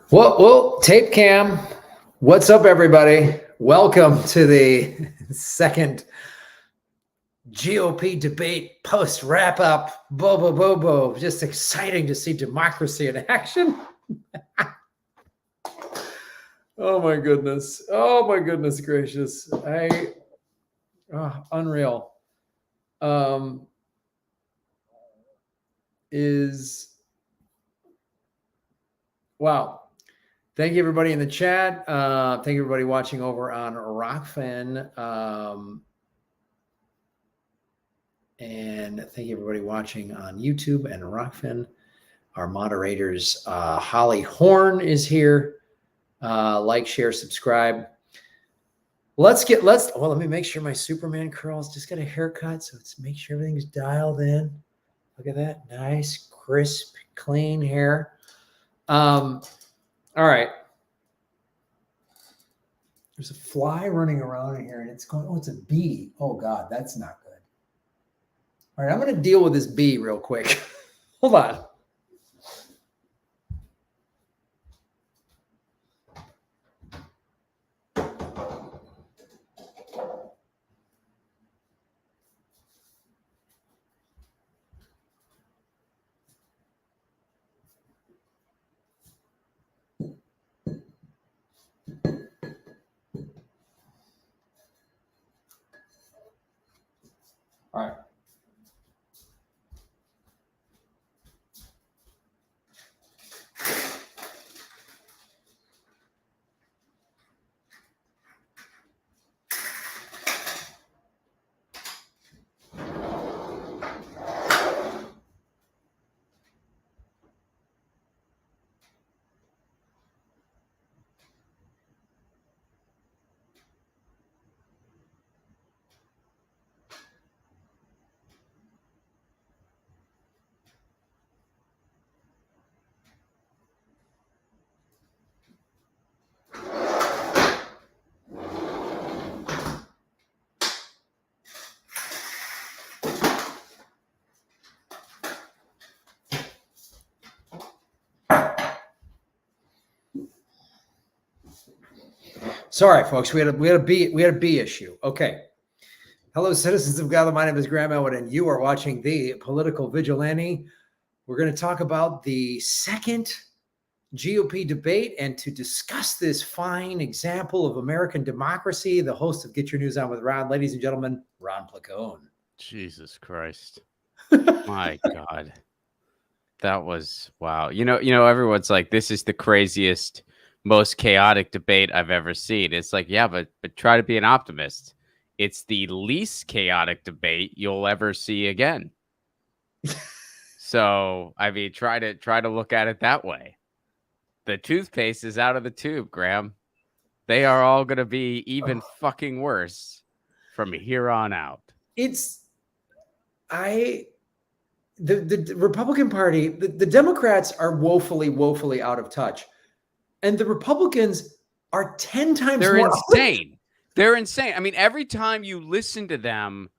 Well, tape cam. What's up, everybody? Welcome to the second GOP debate post wrap up. Bobo. Just exciting to see democracy in action. Oh my goodness. Oh my goodness gracious. Unreal. Wow. Thank you, everybody in the chat. Thank you, everybody watching over on Rockfin. And thank you, everybody watching on YouTube and Rockfin. Our moderators, Holly Horn is here. Like, share, subscribe. Let me make sure my Superman curls just got a haircut. So let's make sure everything's dialed in. Look at that. Nice, crisp, clean hair. All right. There's a fly running around in here and it's going, it's a bee. Oh God, that's not good. All right, I'm going to deal with this bee real quick. Hold on. All right. Sorry, folks. We had a B issue. Okay. Hello, citizens of God. My name is Graham Elwood, and you are watching the Political Vigilante. We're going to talk about the second GOP debate, and to discuss this fine example of American democracy, the host of Get Your News On with Ron, ladies and gentlemen, Ron Placone. Jesus Christ. My God. That was wow. You know, everyone's like, this is the craziest, most chaotic debate I've ever seen. It's like, yeah, but try to be an optimist. It's the least chaotic debate you'll ever see again. So, I mean, try to look at it that way. The toothpaste is out of the tube, Graham. They are all going to be even fucking worse from here on out. The Republican Party, the Democrats are woefully out of touch. And the Republicans are 10 times They're more insane. They're insane. I mean, every time you listen to them,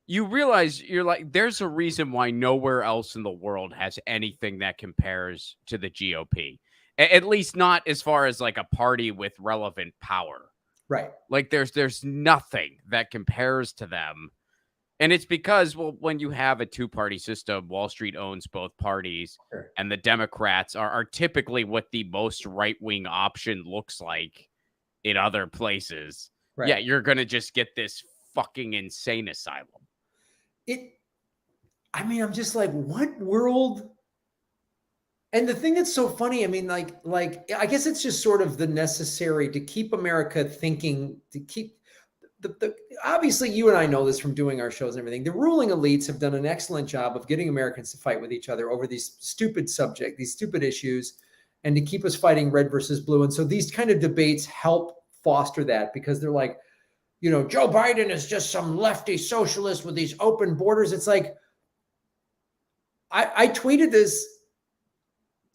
you realize you're like, there's a reason why nowhere else in the world has anything that compares to the GOP. At least not as far as like a party with relevant power. Right. Like there's nothing that compares to them. And it's because, well, when you have a two-party system, Wall Street owns both parties, sure, and the Democrats are typically what the most right-wing option looks like in other places. Right. Yeah, you're going to just get this fucking insane asylum. I'm just like, what world? And the thing that's so funny, I mean, like, I guess it's just sort of the necessary to keep America thinking, to keep obviously you and I know this from doing our shows and everything. The ruling elites have done an excellent job of getting Americans to fight with each other over these stupid subjects, these stupid issues, and to keep us fighting red versus blue. And so these kind of debates help foster that, because they're like, you know, Joe Biden is just some lefty socialist with these open borders. It's like, I tweeted this.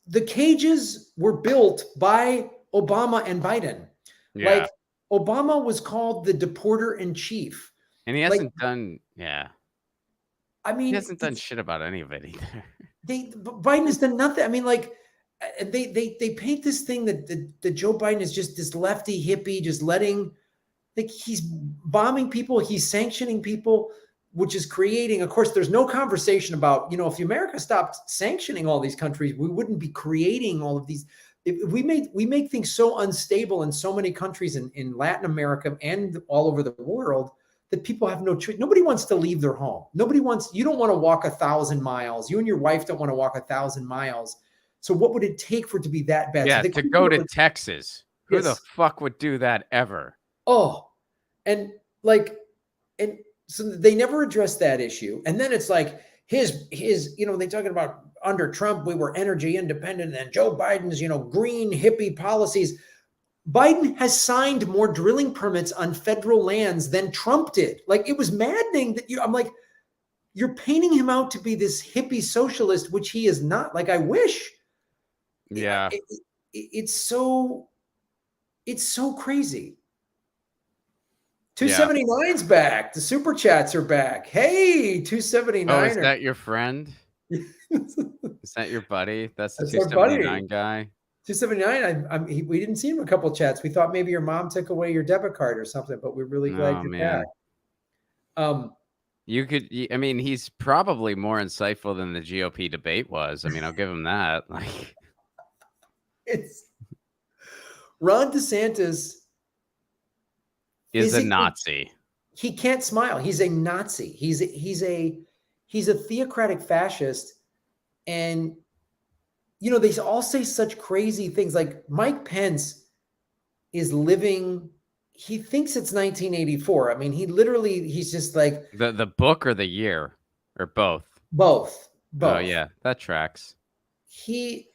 The cages were built by Obama and Biden. Yeah. Like, Obama was called the deporter in chief. And he hasn't done, yeah. I mean, he hasn't done shit about any of it either. Biden has done nothing. I mean, like, they paint this thing that Joe Biden is just this lefty hippie, just letting, like, he's bombing people, he's sanctioning people, which is creating, of course, there's no conversation about, if America stopped sanctioning all these countries, we wouldn't be creating all of these. If we make things so unstable in so many countries in Latin America and all over the world that people have no choice. Nobody wants to leave their home. You don't want to walk 1,000 miles. You and your wife don't want to walk 1,000 miles. So what would it take for it to be that bad? Yeah, so to go to Texas. Who the fuck would do that ever? Oh, and so they never addressed that issue. And then it's like his, they talking about under Trump, we were energy independent, and Joe Biden's, green hippie policies. Biden has signed more drilling permits on federal lands than Trump did. Like, it was maddening that I'm like, you're painting him out to be this hippie socialist, which he is not. Like, I wish. Yeah. It's so crazy. 279's back. The super chats are back. Hey, 279. Oh, is that your friend? Is that your buddy? That's the 279 guy. 279. We didn't see him a couple of chats. We thought maybe your mom took away your debit card or something, but we're really glad you're back. He's probably more insightful than the GOP debate was. I'll give him that. It's Ron DeSantis is a Nazi. He can't smile. He's a Nazi. He's a theocratic fascist. And, they all say such crazy things. Like, Mike Pence is living, he thinks it's 1984. He's just like. The book or the year or both? Both. Oh, yeah, that tracks. He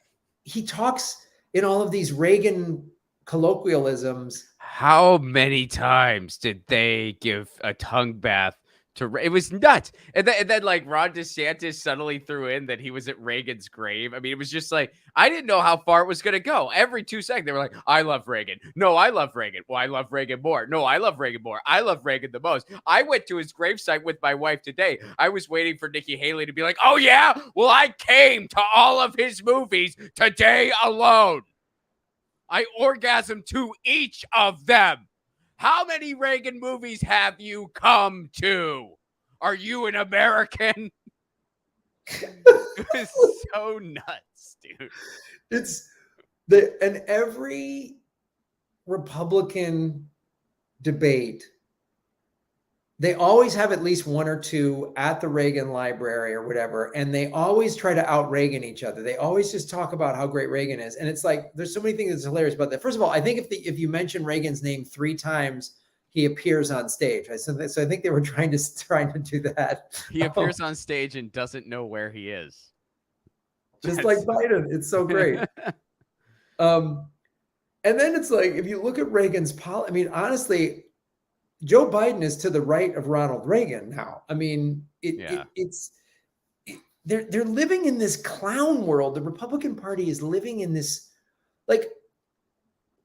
talks in all of these Reagan colloquialisms. How many times did they give a tongue bath to? It was nuts. And then like Ron DeSantis suddenly threw in that he was at Reagan's grave. It was just like, I didn't know how far it was going to go. Every 2 seconds, they were like, I love Reagan. No, I love Reagan. Well, I love Reagan more. No, I love Reagan more. I love Reagan the most. I went to his gravesite with my wife today. I was waiting for Nikki Haley to be like, oh, yeah? Well, I came to all of his movies today alone. I orgasmed to each of them. How many Reagan movies have you come to? Are you an American? It's so nuts, dude. And every Republican debate, they always have at least one or two at the Reagan library or whatever, and they always try to out-Reagan each other. They always just talk about how great Reagan is. And it's like, there's so many things that's hilarious about that. First of all, I think if you mention Reagan's name 3 times, he appears on stage. So I think they were trying to do that. He appears on stage and doesn't know where he is. Just like Biden. It's so great. And then it's like, if you look at Reagan's honestly, Joe Biden is to the right of Ronald Reagan now. They're living in this clown world. The Republican Party is living in this, and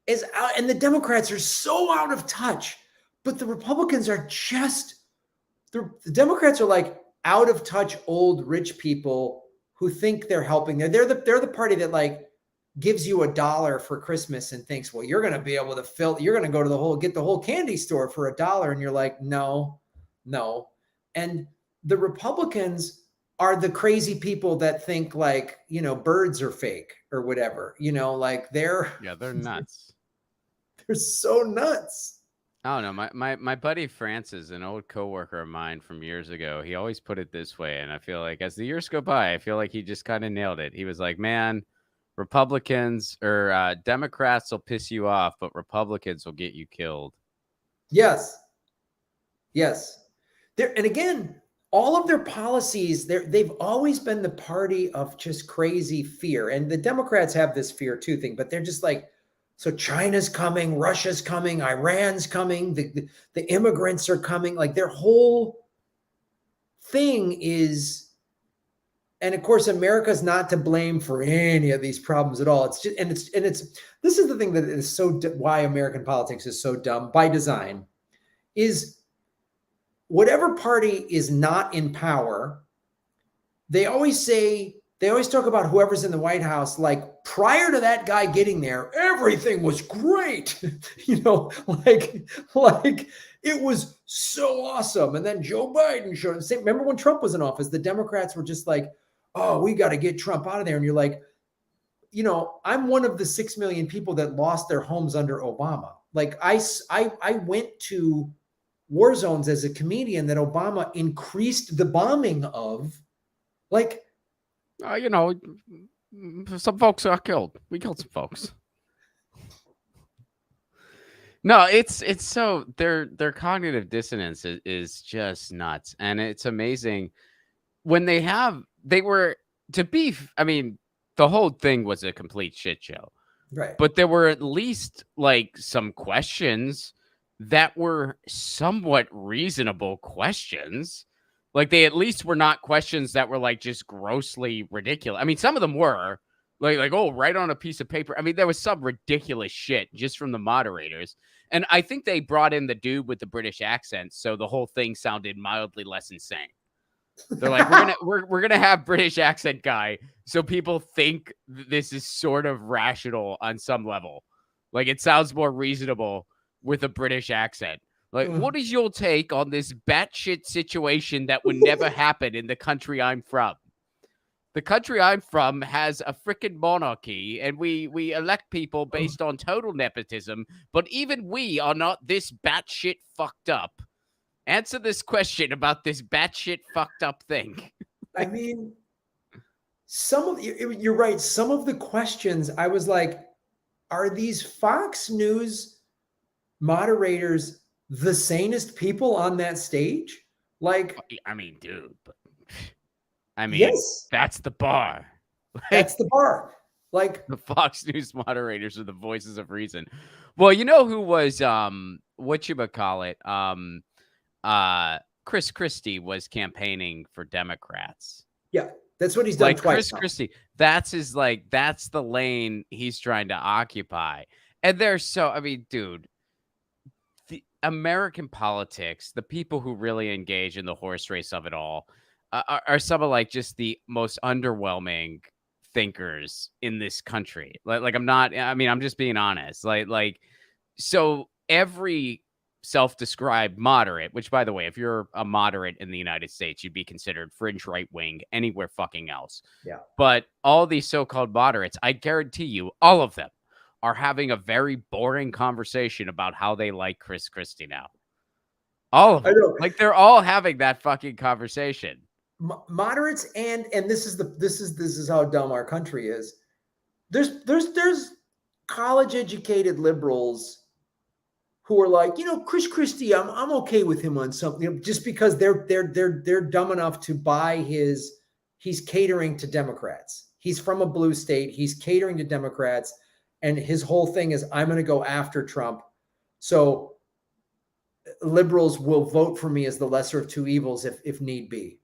the Democrats are so out of touch, but the Republicans are the Democrats are like out of touch old rich people who think they're helping. They're the party that gives you $1 for Christmas and thinks, well, you're going to be able to you're going to go to get the whole candy store for $1. And you're like, no. And the Republicans are the crazy people that think birds are fake or whatever, they're nuts. They're so nuts. I don't know. My buddy Francis, an old coworker of mine from years ago, he always put it this way. And I feel like as the years go by, I feel like he just kind of nailed it. He was like, man, Republicans or Democrats will piss you off, but Republicans will get you killed. Yes. And again, all of their policies, they've always been the party of just crazy fear. And the Democrats have this fear too thing, but they're just like, so China's coming, Russia's coming, Iran's coming, the immigrants are coming. Their whole thing is. And of course, America's not to blame for any of these problems at all. It's just, this is the thing that is why American politics is so dumb by design, is whatever party is not in power, they always say they always talk about whoever's in the White House, like prior to that guy getting there, everything was great. like it was so awesome. And then Joe Biden showed up. Remember when Trump was in office, the Democrats were just like, oh, we got to get Trump out of there. And you're like, I'm one of the 6 million people that lost their homes under Obama. Like I went to war zones as a comedian that Obama increased the bombing of. Like, some folks got killed. We killed some folks. No, it's so their cognitive dissonance is just nuts, and it's amazing when they were to be. I mean, the whole thing was a complete shit show, right? But there were at least like some questions that were somewhat reasonable questions. Like they at least were not questions that were like just grossly ridiculous. I mean, some of them were like oh, write on a piece of paper. I mean, there was some ridiculous shit just from the moderators. And I think they brought in the dude with the British accent, so the whole thing sounded mildly less insane. They're like, we're gonna have British accent guy, so people think this is sort of rational on some level. Like it sounds more reasonable with a British accent. Like, what is your take on this batshit situation that would never happen in the country I'm from? The country I'm from has a freaking monarchy, and we elect people based on total nepotism. But even we are not this batshit fucked up. Answer this question about this batshit fucked up thing. I mean, you're right. Some of the questions I was like, are these Fox News moderators the sanest people on that stage? Like, I mean, dude, I mean, yes, that's the bar. That's the bar. Like the Fox News moderators are the voices of reason. Well, you know who was whatchamacallit? Chris Christie was campaigning for Democrats. Yeah, that's what he's done like twice. Chris Christie, that's the lane he's trying to occupy. And they're so, I mean, dude, the American politics, the people who really engage in the horse race of it all, are some of like just the most underwhelming thinkers in this country. I'm just being honest. So every self-described moderate, which by the way, if you're a moderate in the United States, you'd be considered fringe right wing anywhere fucking else. Yeah. But all these so-called moderates, I guarantee you, all of them are having a very boring conversation about how they like Chris Christie now. All of them. Like they're all having that fucking conversation. Moderates and this is how dumb our country is. There's college educated liberals who are like, Chris Christie, I'm okay with him on something, just because they're dumb enough to buy he's catering to Democrats. He's from a blue state. He's catering to Democrats. And his whole thing is, I'm going to go after Trump. So liberals will vote for me as the lesser of two evils if need be.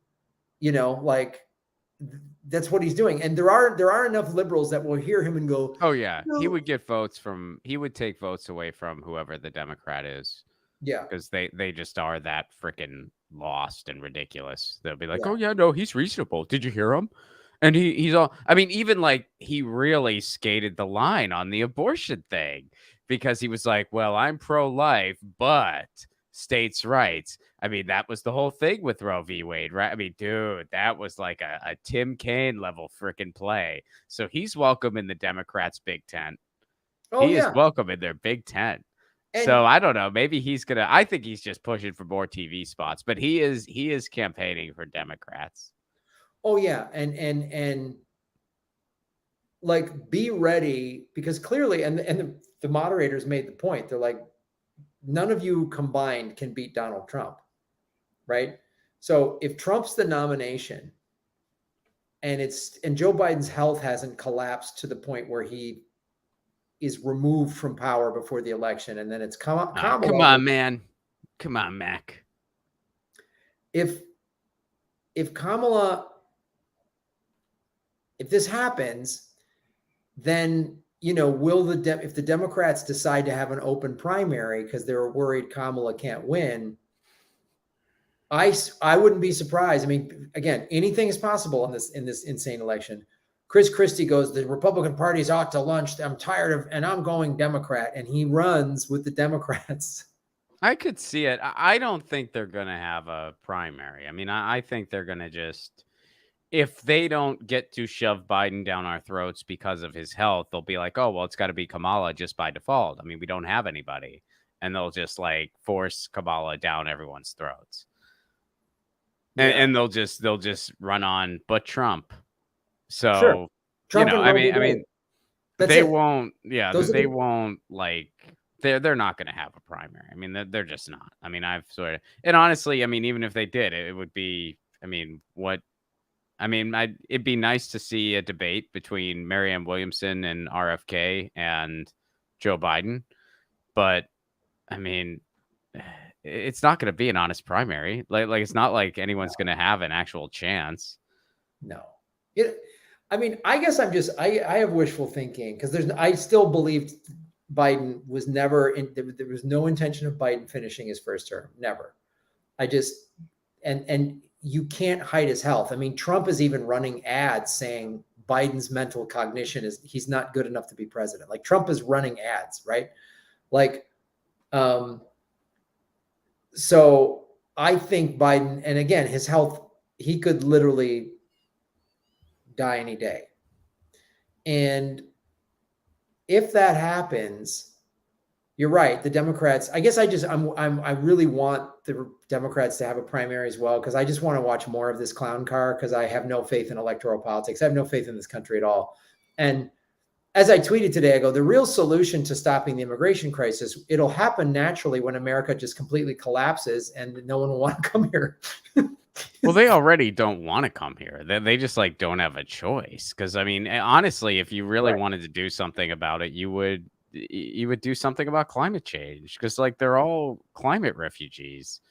That's what he's doing. And there are enough liberals that will hear him and go, oh yeah, no. He would take votes away from whoever the Democrat is. Yeah. Because they just are that freaking lost and ridiculous. They'll be like, oh yeah, no, he's reasonable. Did you hear him? And he's all, I mean, even like he really skated the line on the abortion thing, because he was like, well, I'm pro-life, but states' rights. I mean, that was the whole thing with Roe v. Wade, right? I mean, dude, that was like a Tim Kaine level freaking play. So he's welcome in the Democrats' Big Tent. He is welcome in their Big Tent. And so I don't know. Maybe I think he's just pushing for more TV spots, but he is campaigning for Democrats. Oh yeah. And like, be ready, because clearly, and the moderators made the point. They're like, none of you combined can beat Donald Trump. Right. So if Trump's the nomination and Joe Biden's health hasn't collapsed to the point where he is removed from power before the election, and then it's Kamala. Come on, man. Come on, Mac. If Kamala, if this happens, then, if the Democrats decide to have an open primary because they're worried Kamala can't win, I wouldn't be surprised. I mean, again, anything is possible in this insane election. Chris Christie goes, the Republican Party's out to lunch. I'm tired of, and I'm going Democrat, and he runs with the Democrats. I could see it. I don't think they're going to have a primary. I mean, I think they're going to just, if they don't get to shove Biden down our throats because of his health, they'll be like, oh, well, it's got to be Kamala just by default. I mean, we don't have anybody. And they'll just like force Kamala down everyone's throats. And they'll just run on, but Trump. So, sure. Trump I mean, that's they it. won't. Yeah, They won't like. They're not going to have a primary. I mean, they're just not. I mean, I've sort of, and honestly, I mean, even if they did, it would be. I mean, what? I mean, it'd be nice to see a debate between Marianne Williamson and RFK and Joe Biden, but I mean, it's not going to be an honest primary. Like it's not like anyone's going to have an actual chance. No. I mean, I guess I have wishful thinking because I still believe Biden was never there was no intention of Biden finishing his first term. Never. I just, and you can't hide his health. I mean, Trump is even running ads saying Biden's mental cognition he's not good enough to be president. Like Trump is running ads, right? Like, so I think Biden, and again, his health, he could literally die any day. And if that happens, you're right. The Democrats, I guess I really want the Democrats to have a primary as well, because I just want to watch more of this clown car, because I have no faith in electoral politics. I have no faith in this country at all. And as I tweeted today, I go, the real solution to stopping the immigration crisis, it'll happen naturally when America just completely collapses and no one will want to come here. Well, they already don't want to come here. They just like don't have a choice. Because I mean, honestly, if you really wanted to do something about it, you would do something about climate change. Because like they're all climate refugees.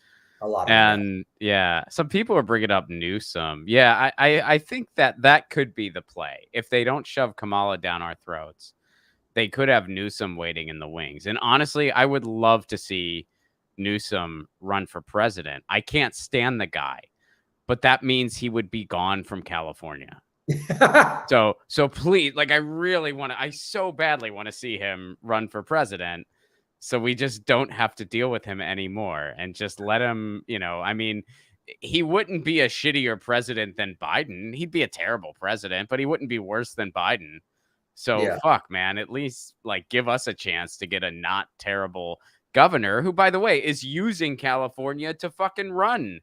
A lot of and yeah, some people are bringing up Newsom. Yeah, I think that could be the play. If they don't shove Kamala down our throats, they could have Newsom waiting in the wings. And honestly, I would love to see Newsom run for president. I can't stand the guy, but that means he would be gone from California. So please, like, I so badly want to see him run for president. So we just don't have to deal with him anymore and just let him, I mean, he wouldn't be a shittier president than Biden. He'd be a terrible president, but he wouldn't be worse than Biden. So fuck, man, at least like give us a chance to get a not terrible governor who, by the way, is using California to fucking run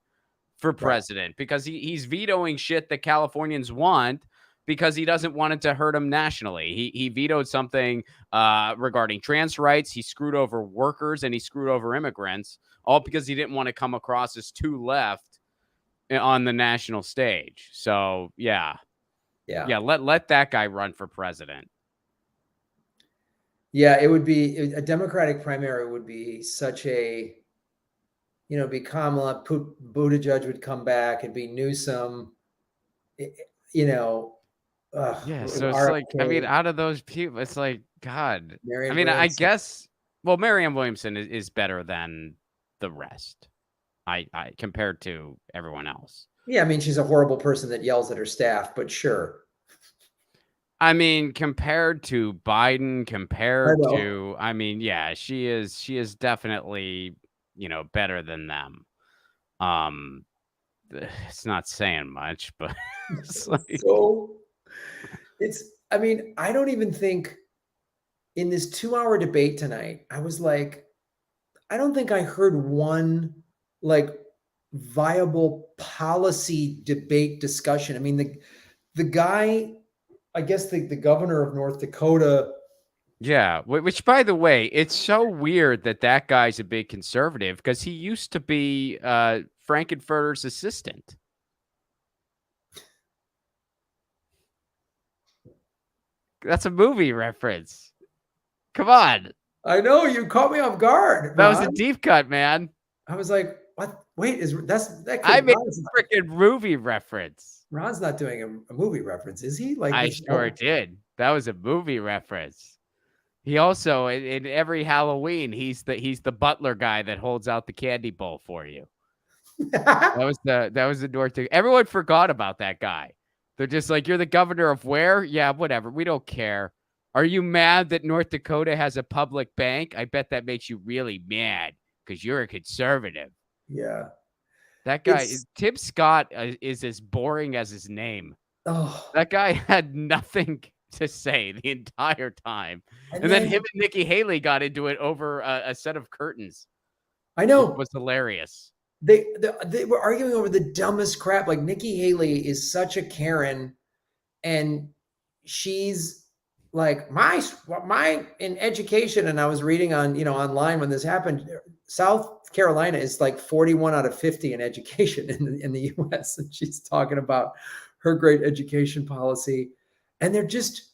for president because he's vetoing shit that Californians want because he doesn't want it to hurt him nationally. He vetoed something regarding trans rights. He screwed over workers and he screwed over immigrants, all because he didn't want to come across as too left on the national stage. So yeah. Let that guy run for president. Yeah, it would be a Democratic primary would be such a, be Kamala, Buttigieg would come back, it'd be Newsom, so it's RFK. Like, I mean, out of those people, it's like, God. Marianne Williamson. I guess, well, Marianne Williamson is better than the rest. I compared to everyone else. Yeah, I mean, she's a horrible person that yells at her staff, but sure. I mean, compared to Biden, I mean, yeah, she is definitely, better than them. It's not saying much, but I mean, I don't even think in this 2-hour debate tonight, I was like, I don't think I heard one like viable policy debate discussion. I mean, the guy, I guess the governor of North Dakota. Yeah, which, by the way, it's so weird that guy's a big conservative because he used to be Frankenfurter's assistant. That's a movie reference. Come on. I know, you caught me off guard. That was a deep cut, man. I was like, what? Wait, I made a freaking movie reference. Ron's not doing a movie reference, is he? Like I sure did. That was a movie reference. He also in every Halloween, he's the butler guy that holds out the candy bowl for you. That was the North Dakota. Everyone forgot about that guy. They're just like, "You're the governor of where? Yeah, whatever. We don't care. Are you mad that North Dakota has a public bank? I bet that makes you really mad because you're a conservative." Yeah. That guy, It's Tim Scott, is as boring as his name. oh, That guy had nothing to say the entire time, and and then him then and Nikki Haley got into it over a set of curtains, I which know was hilarious. they were arguing over the dumbest crap. Like Nikki Haley is such a Karen, and she's like my in education. And I was reading on online when this happened. South Carolina is like 41 out of 50 in education in the U.S. And she's talking about her great education policy, and they're just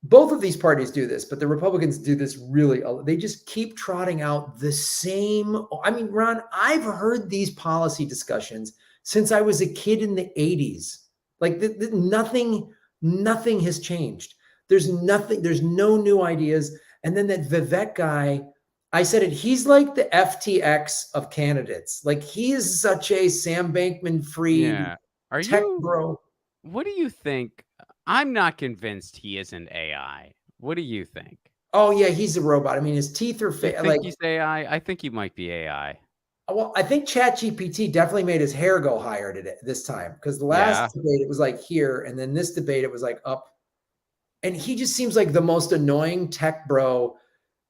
both of these parties do this, but the Republicans do this really. They just keep trotting out the same. I mean, Ron, I've heard these policy discussions since I was a kid in the 80s. Like nothing has changed. There's nothing, there's no new ideas. And then that Vivek guy, I said it, he's like the FTX of candidates. Like he is such a Sam Bankman Fried Yeah. Are tech you bro. What do you think? I'm not convinced he isn't AI. What do you think? Oh yeah, he's a robot. I mean, his teeth are You think like. he's AI? I think he might be AI. Well, I think ChatGPT definitely made his hair go higher today this time, because the last Yeah. debate it was like here, and then this debate it was like up. And he just seems like the most annoying tech bro.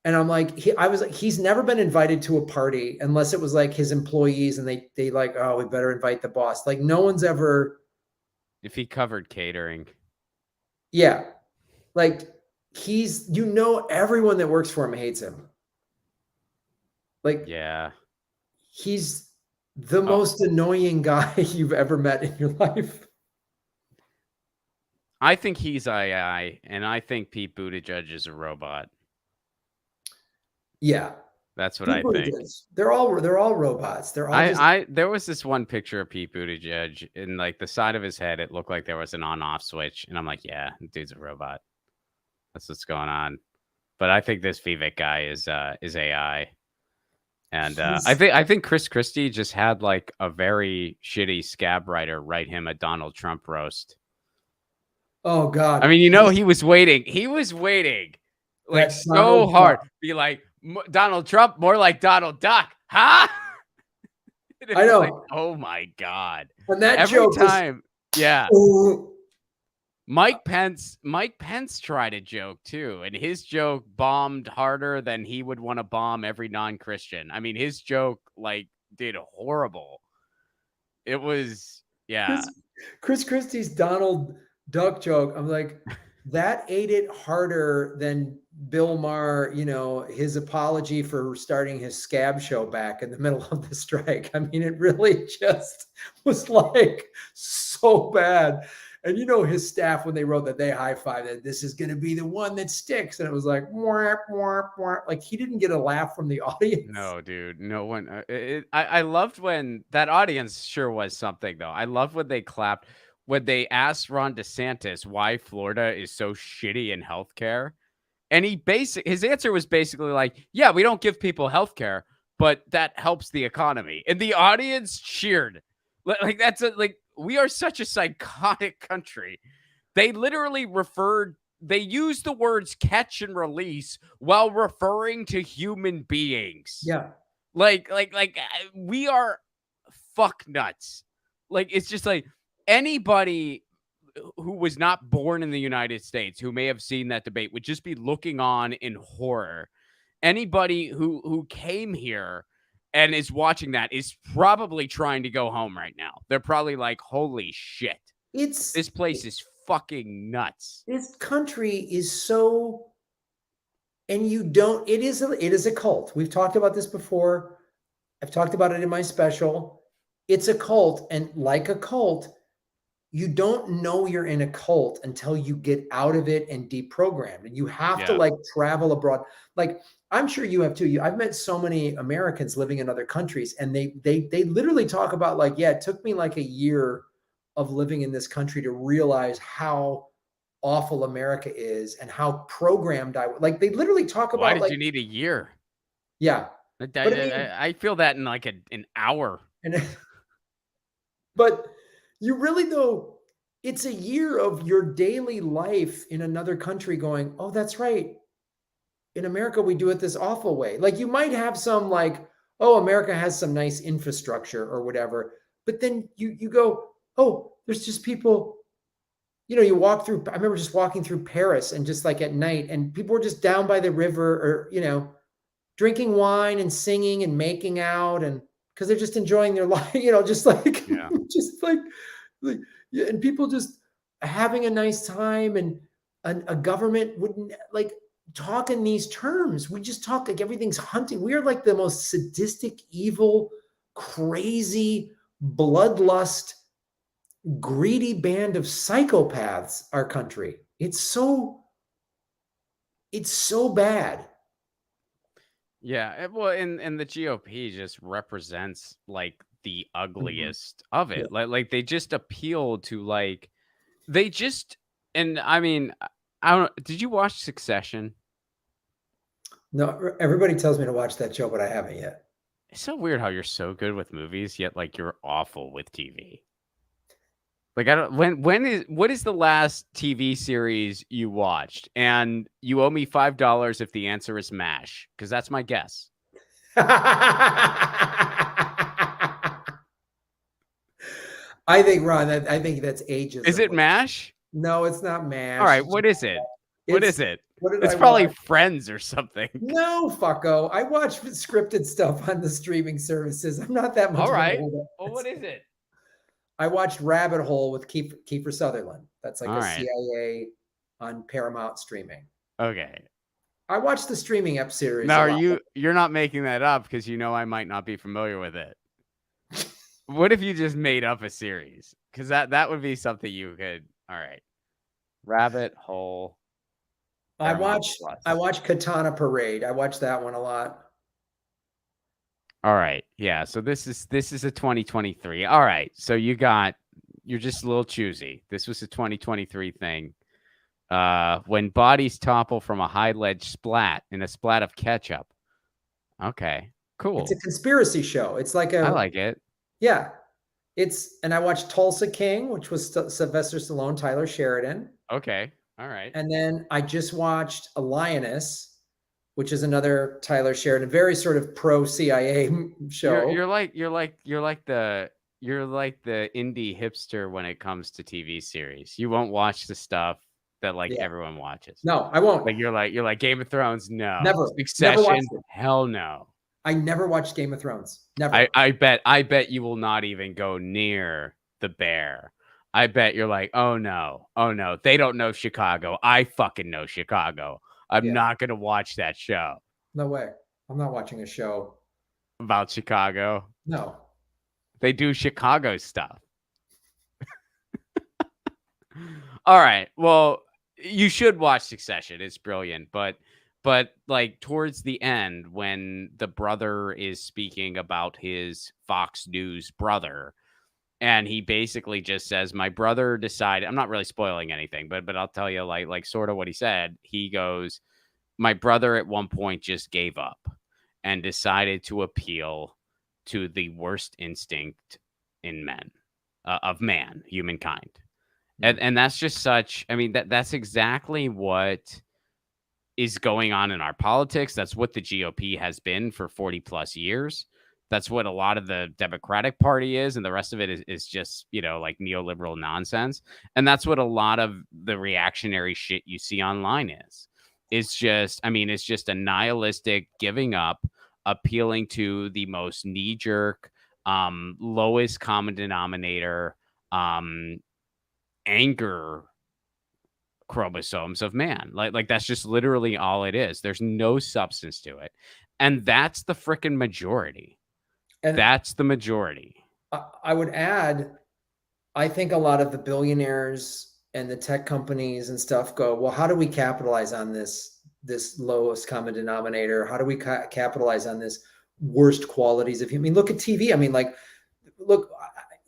And I'm like, I was like, he's never been invited to a party unless it was like his employees, and they like, oh, we better invite the boss. Like no one's ever, If he covered catering. yeah, like he's everyone that works for him hates him. Like Yeah. he's the Oh, most annoying guy you've ever met in your life. I think he's AI, and I think Pete Buttigieg is a robot. Yeah. That's what I Pete think. Buttigieg. They're all robots. They're all just There was this one picture of Pete Buttigieg, and like the side of his head, it looked like there was an on-off switch, and I'm like, yeah, dude's a robot. That's what's going on. But I think this Vivek guy is AI. And he's I think Chris Christie just had like a very shitty scab writer write him a Donald Trump roast. oh I God. mean, you know, he was waiting. He was waiting like That so Donald hard. Trump. Be like Donald Trump, more like Donald Duck, huh? And I it's like, know. oh my God. And that Every joke was time. Yeah. oh, Mike Pence tried a joke too, and his joke bombed harder than he would want to bomb every non-Christian. I mean, his joke like did horrible. It was, yeah. Chris Christie's Donald Duck joke. I'm like, that ate it harder than Bill Maher, his apology for starting his scab show back in the middle of the strike. I mean, it really just was like so bad. And his staff, when they wrote that, they high-fived that this is going to be the one that sticks. And it was like, wah, wah, wah. Like he didn't get a laugh from the audience. No, dude, no one. I loved when that audience sure was something though. I loved when they clapped when they asked Ron DeSantis why Florida is so shitty in healthcare. And his answer was basically like, yeah, we don't give people health care, but that helps the economy. And the audience cheered. Like like we are such a psychotic country. They literally they use the words catch and release while referring to human beings. Yeah. Like we are fuck nuts. Like it's just like anybody who was not born in the United States, who may have seen that debate, would just be looking on in horror. Anybody who came here and is watching that is probably trying to go home right now. They're probably like, holy shit. It's This place is fucking nuts. this country is so, and it is a cult. We've talked about this before. I've talked about it in my special. It's a cult, and like a cult, you don't know you're in a cult until you get out of it and deprogrammed. And you have to Yeah. like travel abroad. Like I'm sure you have too. I've met so many Americans living in other countries, and they literally talk about like, yeah, it took me like a year of living in this country to realize how awful America is and how programmed like. They literally talk Why about did like, you need a year? yeah, but I mean, I feel that in like an hour. And but you really though, it's a year of your daily life in another country going, oh, that's right. In America, we do it this awful way. Like you might have some like, oh, America has some nice infrastructure or whatever. But then you go, oh, there's just people, you walk through, I remember just walking through Paris and just like at night, and people were just down by the river or, drinking wine and singing and making out, and because they're just enjoying their life, just like, Yeah. just like, yeah, and people just having a nice time, and a government wouldn't like talk in these terms. We just talk like everything's hunting. We are like the most sadistic, evil, crazy, bloodlust, greedy band of psychopaths, our country. It's so bad. Yeah, well, and the GOP just represents like the Mhm. ugliest of Yeah. it. Like they just appeal to like they just and I mean, I don't did you watch Succession? No, everybody tells me to watch that show, but I haven't yet. It's so weird how you're so good with movies, yet like you're awful with TV. Like I don't when is what is the last TV series you watched? And you owe me $5 if the answer is MASH, because that's my guess. I think, Ron, I think that's Is ageism. it MASH? No, it's not All MASH. right, what is it? What It's is it? what did It's I probably watch? Friends or something. No, fucko. I watch scripted stuff on the streaming services. I'm not that much All of an right. old. Well, what is it? I watched Rabbit Hole with Kiefer Sutherland. That's like All a right. CIA on Paramount streaming. Okay. I watch the streaming app series Now a are lot. you're not making that up because you know I might not be familiar with it. What if you just made up a series? Because that would be something you could. All right. Rabbit Hole I Paramount watch I Plus. watch Katana Parade. I watch that one a lot. All right. Yeah. So this is a 2023. All right. So you're just a little choosy. This was a 2023 thing. When bodies topple from a high ledge splat in a splat of ketchup. Okay. It's a Cool. conspiracy show. It's like I a like it. yeah. And I watched Tulsa King, which was Sylvester Stallone, Tyler Sheridan. Okay. All right. And then I just watched A Lioness, which is another Tyler Sheridan, very sort of pro CIA You're show. you're like you're like you're like the you're like the indie hipster when it comes to TV series. You won't watch the stuff that like Yeah. everyone watches. No, I won't. Like you're like Game of Thrones, no. Never watched Succession, it. hell no. I never watched Game of Thrones. I Never. I bet you will not even go near the bear. I bet you're like, oh no, oh no, they don't know Chicago. I fucking know Chicago. I'm Yeah. not gonna watch that show No way. I'm not watching a show. about Chicago. No. They do Chicago stuff. All right. Well, you should watch Succession. It's brilliant, but like towards the end when the brother is speaking about his Fox News brother and he basically just says my brother decided I'm not really spoiling anything, but I'll tell you like sort of what he said. He goes, "My brother at one point just gave up and decided to appeal to the worst instinct in men of man, humankind." And that's just such I mean that's exactly what is going on in our politics. That's what the GOP has been for 40 plus years. That's what a lot of the Democratic Party is, and the rest of it is just, like neoliberal nonsense. And that's what a lot of the reactionary shit you see online is. It's just a nihilistic giving up, appealing to the most knee jerk, lowest common denominator, anger chromosomes of man. Like that's just literally all it is. There's no substance to it. And that's the freaking majority. And That's the majority. I would add, I think a lot of the billionaires and the tech companies and stuff go, well, how do we capitalize on this lowest common denominator? How do we capitalize on this worst qualities of human? I mean, look at TV. I mean, like, look,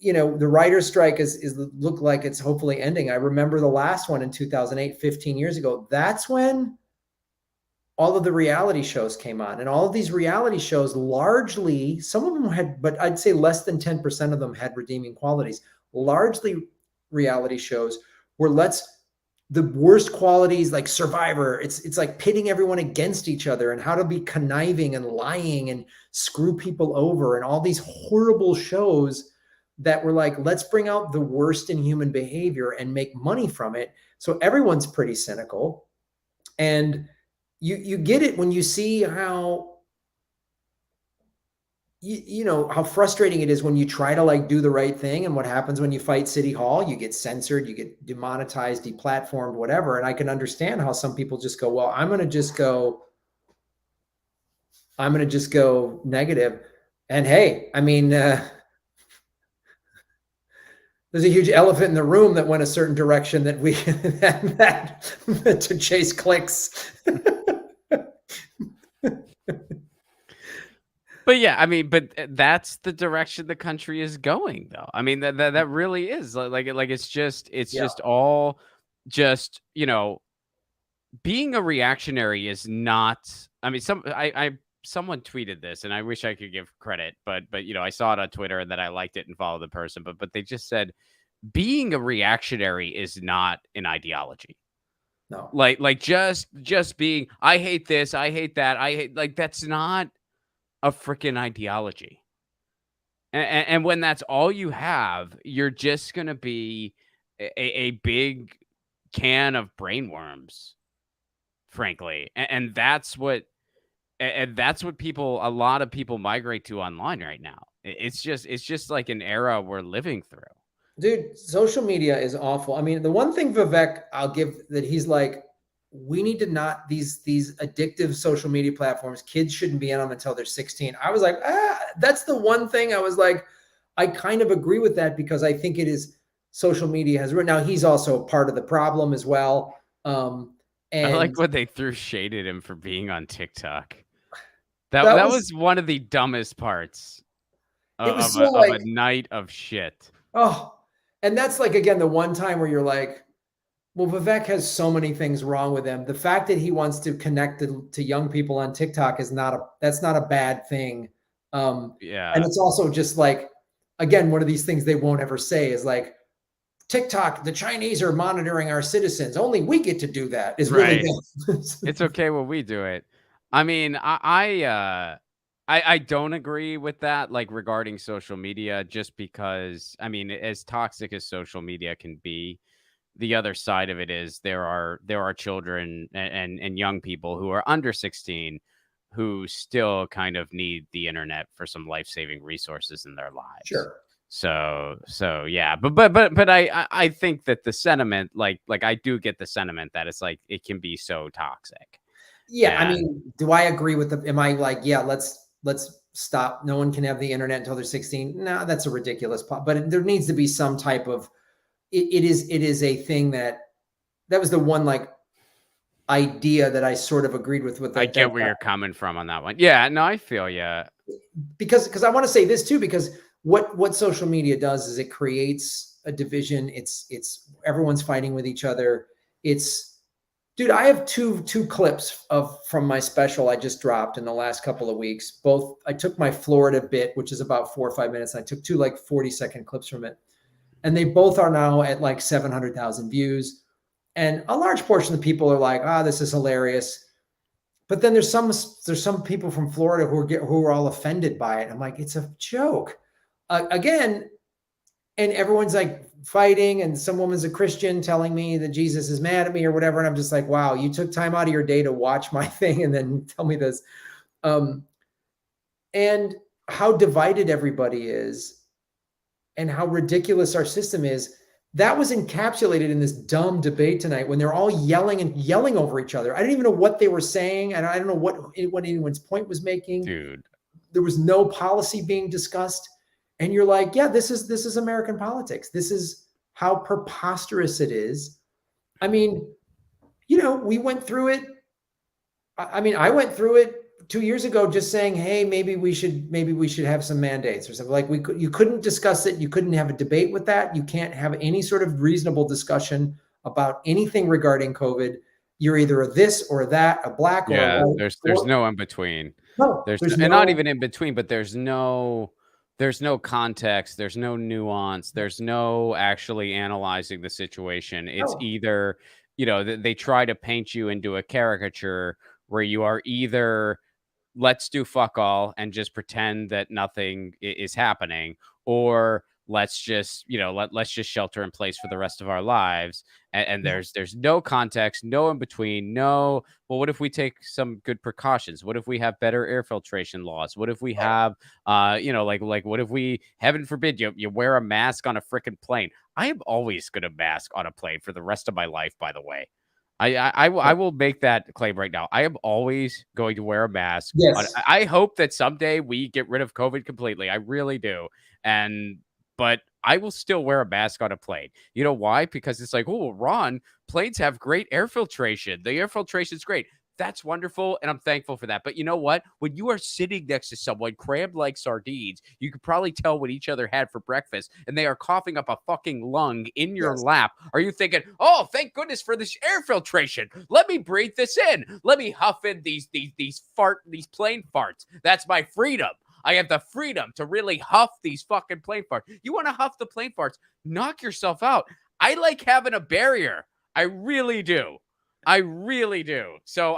the writer's strike is look like it's hopefully ending. I remember the last one in 2008, 15 years ago. That's when all of the reality shows came on, and all of these reality shows, largely, some of them had, but I'd say less than 10% of them had redeeming qualities. Largely reality shows where the worst qualities, like Survivor, it's like pitting everyone against each other and how to be conniving and lying and screw people over, and all these horrible shows that were like, let's bring out the worst in human behavior and make money from it. So everyone's pretty cynical. And you get it when you see how you know how frustrating it is when you try to like do the right thing, and what happens when you fight City Hall. You get censored, you get demonetized, deplatformed, whatever. And I can understand how some people just go, well, I'm going to just go negative. And hey, I mean, there's a huge elephant in the room that went a certain direction that we that to chase clicks. But yeah, I mean, but that's the direction the country is going, though. I mean, that really is like it's just all just, you know, being a reactionary is not. I mean, someone tweeted this, and I wish I could give credit, but you know, I saw it on Twitter and then I liked it and followed the person, but they just said being a reactionary is not an ideology. No, like just being, I hate this, I hate that, I hate, like, that's not a freaking ideology. And when that's all you have, you're just gonna be a big can of brainworms, frankly. And that's what people, a lot of people migrate to online right now. It's just like an era we're living through. dude, social media is awful. I mean, the one thing Vivek I'll give that he's like, we need to not these addictive social media platforms. Kids shouldn't be on them until they're 16. I was like, that's the one thing I was like, I kind of agree with that, because I think it is, social media has written. Now he's also part of the problem as well. And I like when they threw shade at him for being on TikTok. that That was one of the dumbest parts it was of so like, a night of shit. oh, and that's like, again, the one time where you're like, well, Vivek has so many things wrong with him. The fact that he wants to connect to young people on TikTok is that's not a bad thing. Yeah. And it's also just like, again, one of these things they won't ever say is like, TikTok, the Chinese are monitoring our citizens. Only we get to do that. Is Right. Really It's okay when we do it. I mean, I don't agree with that, like, regarding social media, just because, I mean, as toxic as social media can be, the other side of it is there are children and young people who are under 16 who still kind of need the internet for some life-saving resources in their lives. Sure. So yeah, but I think that the sentiment, like I do get the sentiment that it's like it can be so toxic. Yeah, I mean, do I agree with am I like, yeah, let's stop. No one can have the internet until they're 16. No, that's a ridiculous but there needs to be some type of, it is a thing that was the one like idea that I sort of agreed with I get where you're coming from on that one. Yeah, no, I feel you. Because I want to say this too, because what social media does is it creates a division. It's everyone's fighting with each other. Dude, I have two clips from my special I just dropped in the last couple of weeks. Both, I took my Florida bit, which is about 4 or 5 minutes, and I took two like 40-second clips from it. And they both are now at like 700,000 views. And a large portion of the people are like, this is hilarious. But then there's some people from Florida who are all offended by it. I'm like, it's a joke. Again, and everyone's like fighting, and some woman's a Christian telling me that Jesus is mad at me or whatever. And I'm just like, wow, you took time out of your day to watch my thing and then tell me this. And how divided everybody is and how ridiculous our system is. That was encapsulated in this dumb debate tonight when they're all yelling over each other. I didn't even know what they were saying, and I don't know what anyone's point was making. Dude, there was no policy being discussed. And you're like, yeah, this is American politics. This is how preposterous it is. I mean, we went through it. I mean, I went through it 2 years ago, just saying, hey, maybe we should have some mandates or something. Like you couldn't discuss it. You couldn't have a debate with that. You can't have any sort of reasonable discussion about anything regarding COVID. you're either a this or that, a black or a Yeah, white. there's no in between. No, There's there's and not no. even in between, but there's no context, there's no nuance, there's no actually analyzing the situation. It's No. either, they try to paint you into a caricature where you are either let's do fuck all and just pretend that nothing is happening, or let's just let's just shelter in place for the rest of our lives. And Yeah. there's no context, no in between, no, well, what if we take some good precautions? What if we have better air filtration laws? What if we have like what if we, heaven forbid, you wear a mask on a freaking plane? I am always going to mask on a plane for the rest of my life, by the way. I will make that claim right now. I am always going to wear a mask. Yes. I hope that someday we get rid of COVID completely. I really do. But I will still wear a mask on a plane. You know why? Because it's like, oh, Ron, planes have great air filtration. The air filtration is great. That's wonderful, and I'm thankful for that. But you know what? When you are sitting next to someone crammed like sardines, you could probably tell what each other had for breakfast, and they are coughing up a fucking lung in your Yes. lap. Are you thinking, oh, thank goodness for this air filtration? Let me breathe this in. Let me huff in these plane farts. That's my freedom. I have the freedom to really huff these fucking plane farts. You want to huff the plane farts? Knock yourself out. I like having a barrier. I really do. I really do. So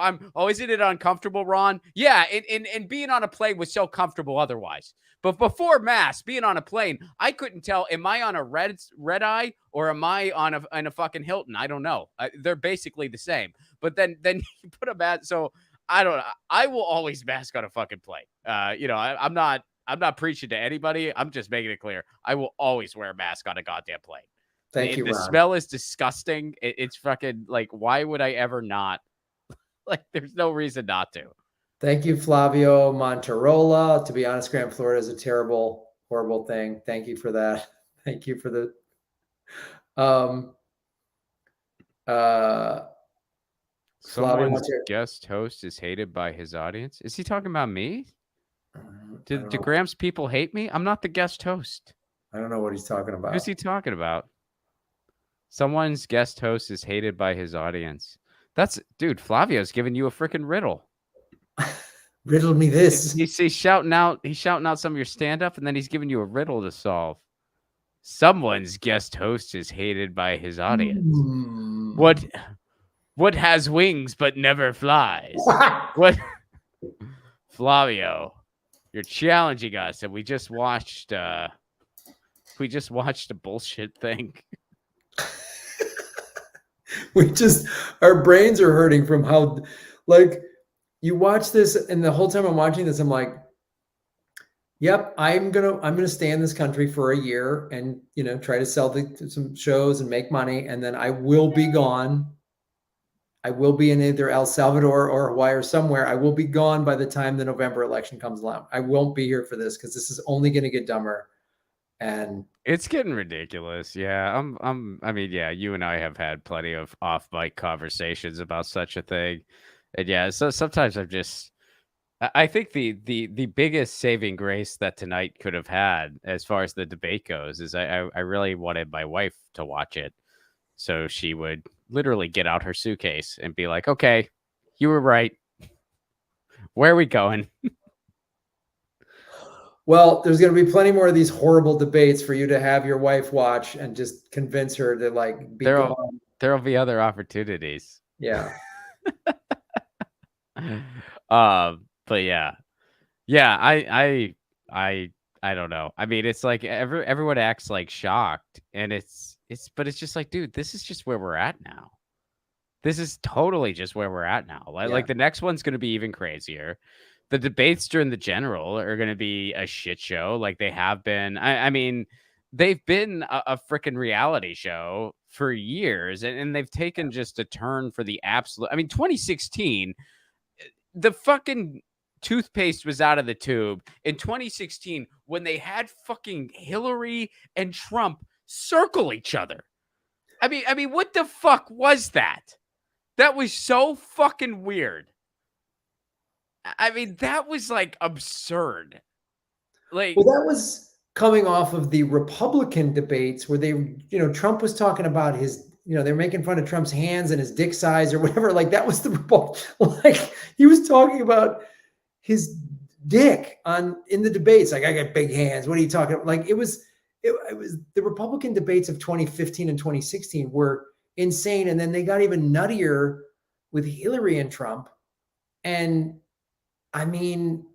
isn't it uncomfortable, Ron? Yeah, and being on a plane was so comfortable otherwise. But before mass, being on a plane, I couldn't tell, am I on a red eye or am I on a fucking Hilton? I don't know. They're basically the same. But then you put a mask. So I don't know. I will always mask on a fucking plane. I'm not preaching to anybody. I'm just making it clear. I will always wear a mask on a goddamn plane. Thank you, The Ron. smell is disgusting. It's fucking like, why would I ever not? Like, there's no reason not to. Thank you, Flavio Monterola. To be honest, Graham, Florida is a terrible, horrible thing. Thank you for that. Thank you for the Flavio Someone's Monterola. guest host is hated by his audience. Is he talking about me? I Do don't know. Graham's people hate me? I'm not the guest host. I don't know what he's talking about. Who's he talking about? Someone's guest host is hated by his audience. Dude, Flavio's giving you a freaking riddle. Riddle me this. He's shouting out some of your stand-up, and then he's giving you a riddle to solve. Someone's guest host is hated by his audience. What has wings but never flies? What? Flavio, you're challenging us, and we just watched a bullshit thing. Our brains are hurting from how, like, you watch this, and the whole time I'm watching this, I'm like, yep, I'm gonna stay in this country for a year and try to sell some shows and make money, and then I will be gone. I will be in either El Salvador or Hawaii or somewhere. I will be gone by the time the November election comes along. I won't be here for this because this is only going to get dumber. And it's getting ridiculous. Yeah, I mean, yeah, you and I have had plenty of off mic conversations about such a thing. And yeah, so sometimes I think the biggest saving grace that tonight could have had as far as the debate goes is I really wanted my wife to watch it. So she would literally get out her suitcase and be like, okay, you were right. Where are we going? Well, there's going to be plenty more of these horrible debates for you to have your wife watch and just convince her to be gone. There'll be other opportunities. Yeah. But yeah, I don't know. I mean, it's like everyone acts like shocked, and but it's just like, dude, this is just where we're at now. This is totally just where we're at now. Like the next one's going to be even crazier. The debates during the general are going to be a shit show, like they have been. I mean, they've been a freaking reality show for years, and they've taken just a turn for the absolute. I mean, 2016, the fucking toothpaste was out of the tube in 2016 when they had fucking Hillary and Trump circle each other. I mean, what the fuck was that? That was so fucking weird. I mean, that was like absurd. Like, well, that was coming off of the Republican debates where Trump was talking about his they're making fun of Trump's hands and his dick size or whatever. Like that was the like he was talking about his dick in the debates. Like, I got big hands. What are you talking about? Like it was the Republican debates of 2015 and 2016 were insane. And then they got even nuttier with Hillary and Trump. And I mean,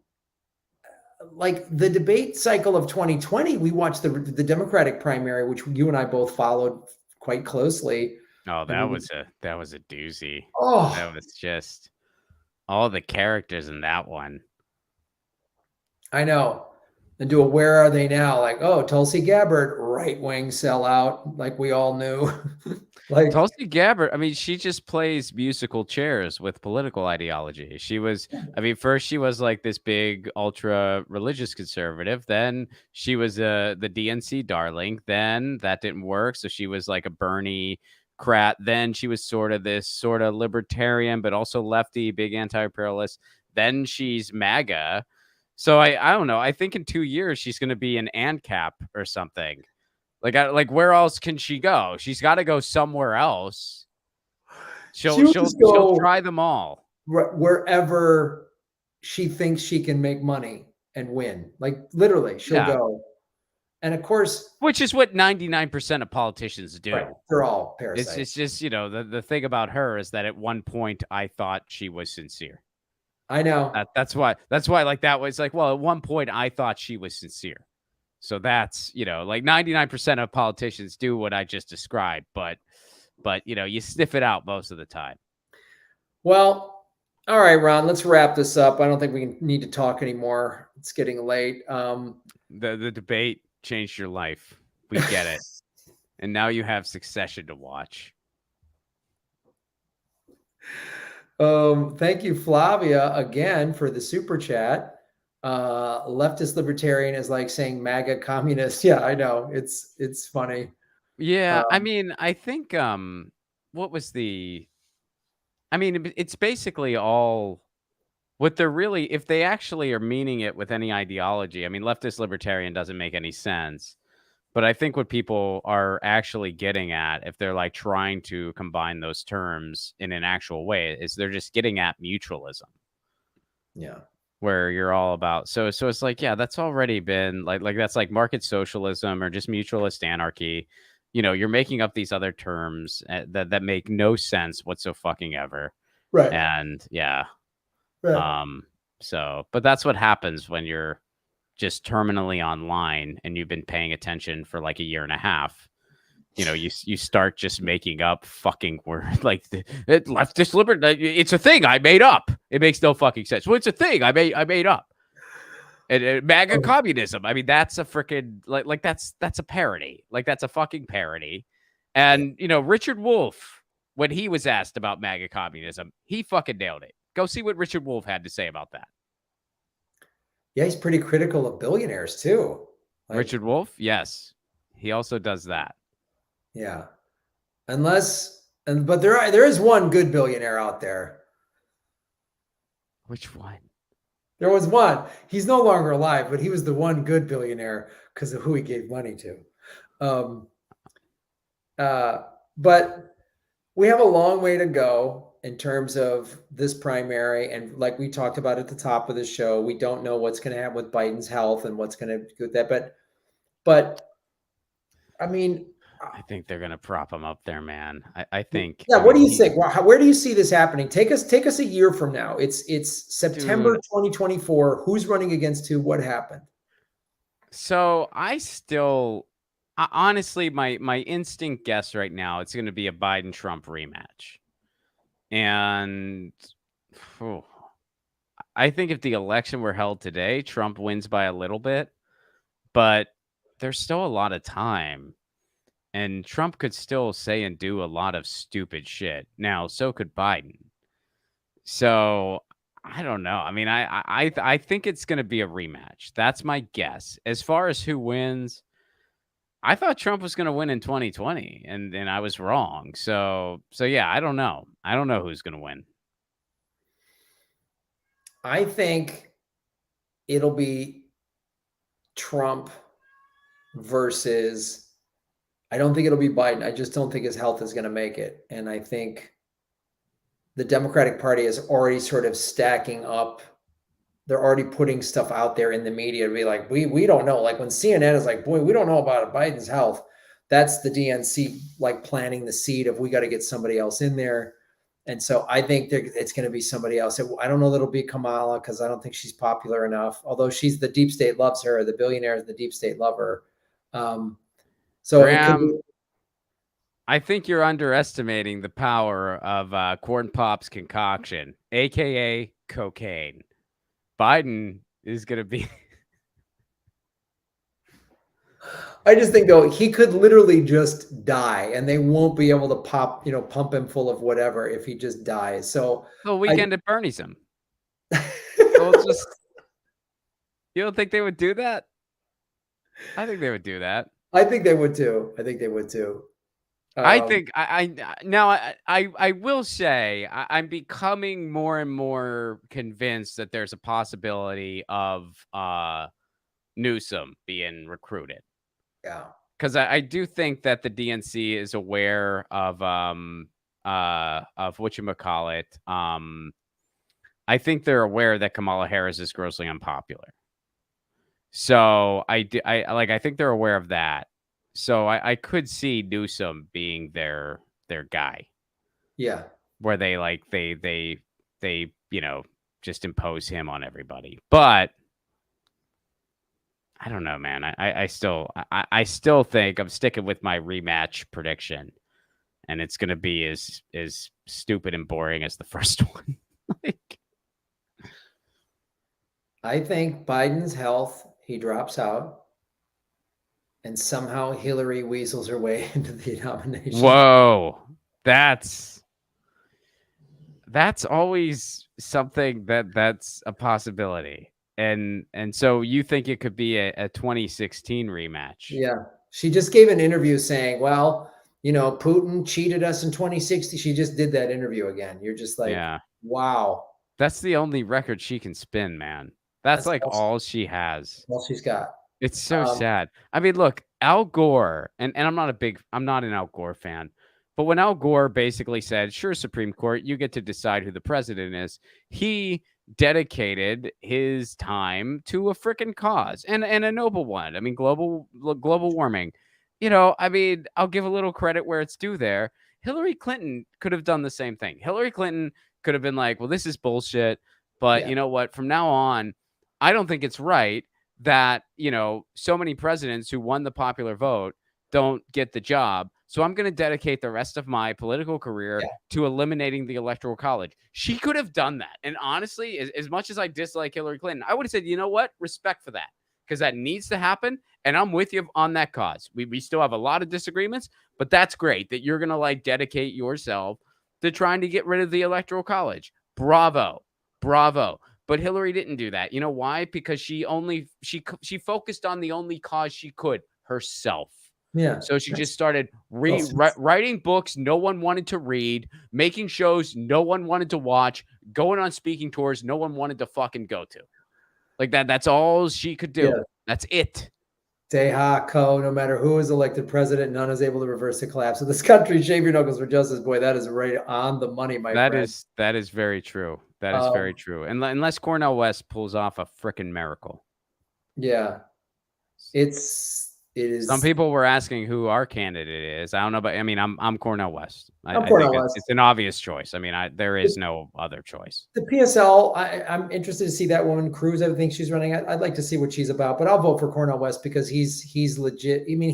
like the debate cycle of 2020, we watched the Democratic primary, which you and I both followed quite closely. Oh, I that mean, was a doozy. That oh, was just all the characters in that one. I know. And do a where are they now? Like, oh, Tulsi Gabbard, right wing sellout, like we all knew. Like, Tulsi Gabbard, I mean, she just plays musical chairs with political ideology. I mean, first she was like this big ultra religious conservative. Then she was the DNC darling. Then that didn't work. So she was like a Bernie crat. Then she was sort of this sort of libertarian, but also lefty, big anti-imperialist. Then she's MAGA. So I don't know. I think in 2 years she's going to be an ANCAP or something. Like where else can she go? She's got to go somewhere else. she will just She'll go try them all. wherever she thinks she can make money and win. Like literally, she'll Yeah. go. And of course, Which is what 99% of politicians do. right, they're all It's parasites. just, the thing about her is that at one point I thought she was sincere. I know. That's why like that was like, well, at one point I thought she was sincere. So that's, like 99% of politicians do what I just described, but you sniff it out most of the time. Well, all right, Ron, let's wrap this up. I don't think we need to talk anymore. It's getting late. The debate changed your life. We get it. And now you have Succession to watch. Thank you, Flavia, again for the super chat. Leftist libertarian is like saying MAGA communist. Yeah, I know. It's funny. Yeah, I mean, I think what was it's basically all what they're really, if they actually are meaning it with any ideology. I mean, leftist libertarian doesn't make any sense. But I think what people are actually getting at, if they're like trying to combine those terms in an actual way, is they're just getting at mutualism. Yeah. Where you're all about. So it's like, yeah, that's already been like that's like market socialism or just mutualist anarchy. You're making up these other terms that make no sense whatsoever. Right. And yeah. Right. So, but that's what happens when you're just terminally online and you've been paying attention for like a year and a half. You start just making up fucking words like leftist liberty. It's a thing I made up. It makes no fucking sense. Well, it's a thing I made up. And MAGA communism. I mean, that's a freaking like that's a parody. Like that's a fucking parody. And Richard Wolff, when he was asked about MAGA communism, he fucking nailed it. Go see what Richard Wolff had to say about that. Yeah, he's pretty critical of billionaires too. Like, Richard Wolff, yes, he also does that. Yeah, but there is one good billionaire out there. Which one? There was one. He's no longer alive, but he was the one good billionaire because of who he gave money to. But we have a long way to go in terms of this primary. And like we talked about at the top of the show, we don't know what's going to happen with Biden's health and what's going to do with that. But I mean, I think they're going to prop him up there, man. I think. Yeah. What do you think? Where do you see this happening? Take us a year from now. It's September 2024. Who's running against who? What happened? So honestly, my instinct guess right now, it's going to be a Biden-Trump rematch. And I think if the election were held today, Trump wins by a little bit, but there's still a lot of time. And Trump could still say and do a lot of stupid shit. Now, so could Biden. So I don't know. I mean, I think it's going to be a rematch. That's my guess. As far as who wins, I thought Trump was going to win in 2020, and I was wrong. So yeah, I don't know. I don't know who's going to win. I think it'll be Trump versus I don't think it'll be Biden. I just don't think his health is going to make it. And I think the Democratic Party is already sort of stacking up. They're already putting stuff out there in the media to be like, we don't know. Like when CNN is like, boy, we don't know about Biden's health. That's the DNC like planting the seed of we got to get somebody else in there. And so I think it's going to be somebody else. I don't know that it'll be Kamala because I don't think she's popular enough. Although the deep state loves her, the billionaires, the deep state love her. So it could be. I think you're underestimating the power of Corn Pop's concoction, aka cocaine. Biden is going to be. I just think though he could literally just die, and they won't be able to pump him full of whatever if he just dies. So The weekend at Bernie's him. So just. You don't think they would do that? I think they would do that. I think they would too. I think I will say I'm becoming more and more convinced that there's a possibility of Newsom being recruited. Yeah. Because I do think that the DNC is aware of whatchamacallit. I think they're aware that Kamala Harris is grossly unpopular. So I think they're aware of that. So I could see Newsom being their guy. Yeah. Where they just impose him on everybody. But I don't know, man. I still think I'm sticking with my rematch prediction, and it's gonna be as stupid and boring as the first one. I think Biden's health, he drops out, and somehow Hillary weasels her way into the nomination. Whoa, that's always something that's a possibility. And so you think it could be a 2016 rematch? Yeah. She just gave an interview saying, well, Putin cheated us in 2016. She just did that interview again. You're just like, yeah. Wow. That's the only record she can spin, man. That's like all she has. All she's got. It's so sad. I mean, look, Al Gore, and I'm not an Al Gore fan, but when Al Gore basically said, sure, Supreme Court, you get to decide who the president is, he dedicated his time to a freaking cause and a noble one. I mean, global warming. I mean, I'll give a little credit where it's due there. Hillary Clinton could have done the same thing. Hillary Clinton could have been like, well, this is bullshit, but you know what? From now on, I don't think it's right that, so many presidents who won the popular vote don't get the job. So I'm going to dedicate the rest of my political career to eliminating the Electoral College. She could have done that. And honestly, as much as I dislike Hillary Clinton, I would have said, you know what? Respect for that, because that needs to happen. And I'm with you on that cause. We still have a lot of disagreements, but that's great that you're going to dedicate yourself to trying to get rid of the Electoral College. Bravo. Bravo. But Hillary didn't do that. You know why? Because she focused on the only cause she could, herself. Yeah. So she just started writing books no one wanted to read, making shows no one wanted to watch, going on speaking tours no one wanted to fucking go to. Like that. That's all she could do. Yeah. That's it. No matter who is elected president, none is able to reverse the collapse of this country. Shave your knuckles for justice. Boy, that is right on the money, my friend. That is very true. That is very true. Unless Cornel West pulls off a freaking miracle. Yeah. It is. Some people were asking who our candidate is. I don't know, but I mean, I'm Cornel West. I think it's an obvious choice. I mean, there is no other choice. The PSL, I'm interested to see that woman Cruz. I think she's running. I'd like to see what she's about, but I'll vote for Cornel West because he's legit. I mean,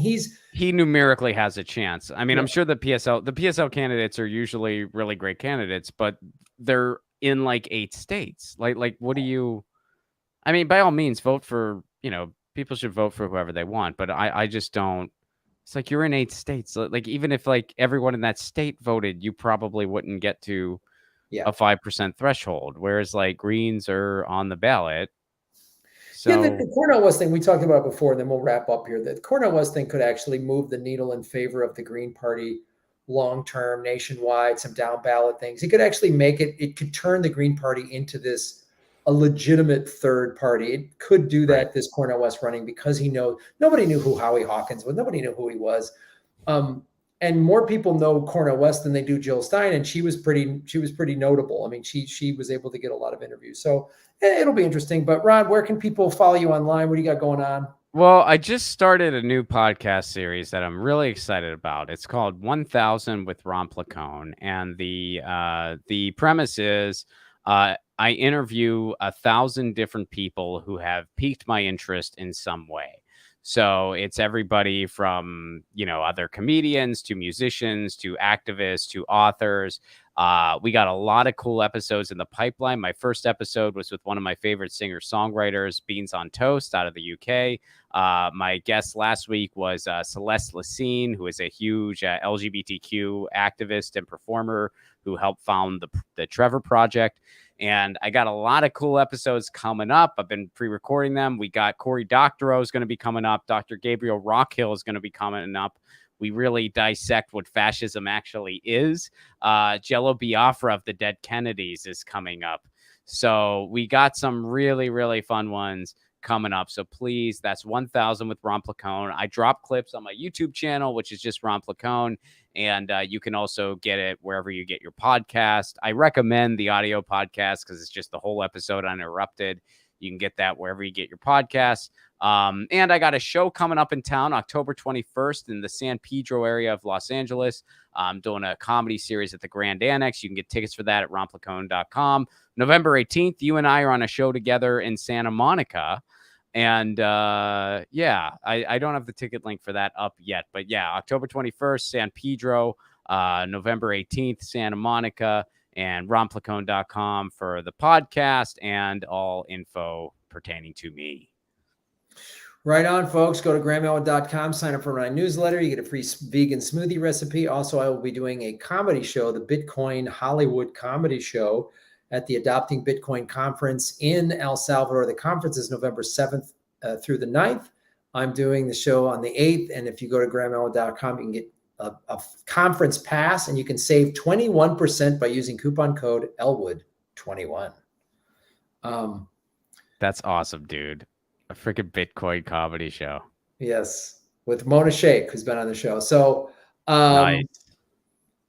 he numerically has a chance. I mean, I'm sure the PSL candidates are usually really great candidates, but they're in 8 states. Like, what do you? I mean, by all means, vote for people should vote for whoever they want, but I just don't. It's like you're in 8 states. Like even if everyone in that state voted, you probably wouldn't get to a 5% threshold. Whereas Greens are on the ballot. So the Cornel West thing we talked about before, and then we'll wrap up here. The Cornel West thing could actually move the needle in favor of the Green Party long-term, nationwide, some down ballot things. It could actually make it. It could turn the Green Party into a legitimate third party. It could do that, this Cornel West running, because nobody knew who Howie Hawkins was. Nobody knew who he was. And more people know Cornel West than they do Jill Stein, and she was pretty notable. I mean, she was able to get a lot of interviews, so it'll be interesting. But Ron, where can people follow you online? What do you got going on? Well, I just started a new podcast series that I'm really excited about. It's called 1000 with Ron Placone, and the premise is I interview 1,000 different people who have piqued my interest in some way. So it's everybody from, other comedians to musicians to activists to authors. We got a lot of cool episodes in the pipeline. My first episode was with one of my favorite singer-songwriters, Beans on Toast, out of the UK. My guest last week was Celeste Lacine, who is a huge LGBTQ activist and performer who helped found the Trevor Project. And I got a lot of cool episodes coming up. I've been pre-recording them. We got Cory Doctorow is going to be coming up. Dr. Gabriel Rockhill is going to be coming up. We really dissect what fascism actually is. Jello Biafra of the Dead Kennedys is coming up. So we got some really, really fun ones coming up. So please, that's 1000 with Ron Placone. I drop clips on my YouTube channel, which is just Ron Placone. And you can also get it wherever you get your podcast. I recommend the audio podcast because it's just the whole episode uninterrupted. You can get that wherever you get your podcasts. And I got a show coming up in town October 21st in the San Pedro area of Los Angeles. I'm doing a comedy series at the Grand Annex. You can get tickets for that at ronplacone.com. November 18th, you and I are on a show together in Santa Monica. And I don't have the ticket link for that up yet. But yeah, October 21st, San Pedro, November 18th, Santa Monica, and ronplacone.com for the podcast and all info pertaining to me. Right on, folks. Go to grahamelwood.com, sign up for my newsletter. You get a free vegan smoothie recipe. Also, I will be doing a comedy show, the Bitcoin Hollywood Comedy Show, at the Adopting Bitcoin Conference in El Salvador. The conference is November 7th through the 9th. I'm doing the show on the 8th. And if you go to grahamelwood.com, you can get a conference pass, and you can save 21% by using coupon code Elwood21. That's awesome, dude. A freaking Bitcoin comedy show. Yes, with Mona Sheikh, who's been on the show. So nice.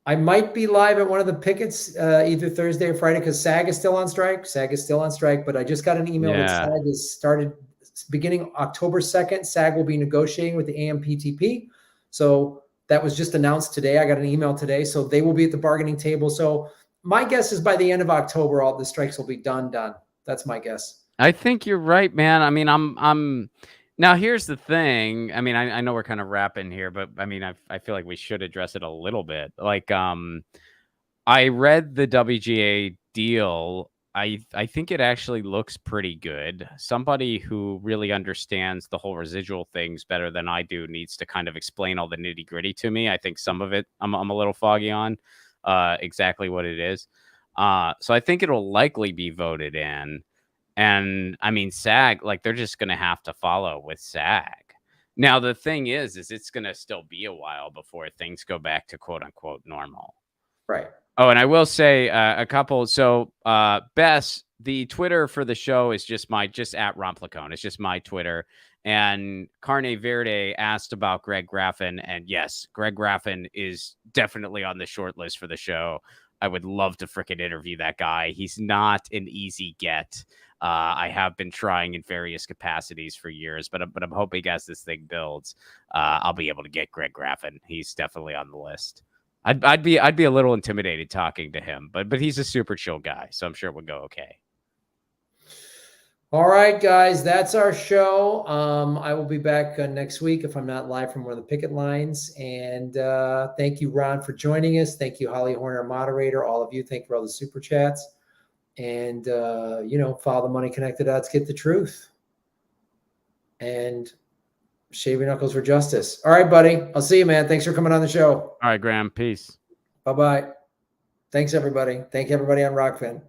I might be live at one of the pickets either Thursday or Friday because SAG is still on strike. But I just got an email that SAG has started beginning October 2nd. SAG will be negotiating with the AMPTP. So that was just announced today. I got an email today. So they will be at the bargaining table. So my guess is by the end of October, all the strikes will be done. That's my guess. I think you're right, man. I mean, I'm now here's the thing. I mean, I know we're kind of wrapping here, but I mean, I feel like we should address it a little bit. Like, I read the WGA deal. I think it actually looks pretty good. Somebody who really understands the whole residual things better than I do needs to kind of explain all the nitty gritty to me. I think some of it I'm a little foggy on exactly what it is. So I think it'll likely be voted in. And I mean, SAG, like they're just going to have to follow with SAG. Now, the thing is it's going to still be a while before things go back to quote unquote normal. Right. Oh, and I will say a couple. So, Bess, the Twitter for the show is just at Ron Placone. It's just my Twitter. And Carne Verde asked about Greg Graffin. And yes, Greg Graffin is definitely on the short list for the show. I would love to frickin' interview that guy. He's not an easy get. I have been trying in various capacities for years, but I'm hoping as this thing builds, I'll be able to get Greg Graffin. He's definitely on the list. I'd be a little intimidated talking to him, but he's a super chill guy, so I'm sure it would go okay. All right, guys, that's our show. I will be back next week if I'm not live from one of the picket lines. And thank you, Ron, for joining us. Thank you, Holly Horner, moderator. All of you, thank you for all the super chats. And, follow the Money Connected Odds, get the truth. And shave your knuckles for justice. All right, buddy. I'll see you, man. Thanks for coming on the show. All right, Graham. Peace. Bye-bye. Thanks, everybody. Thank you, everybody on Rockfin.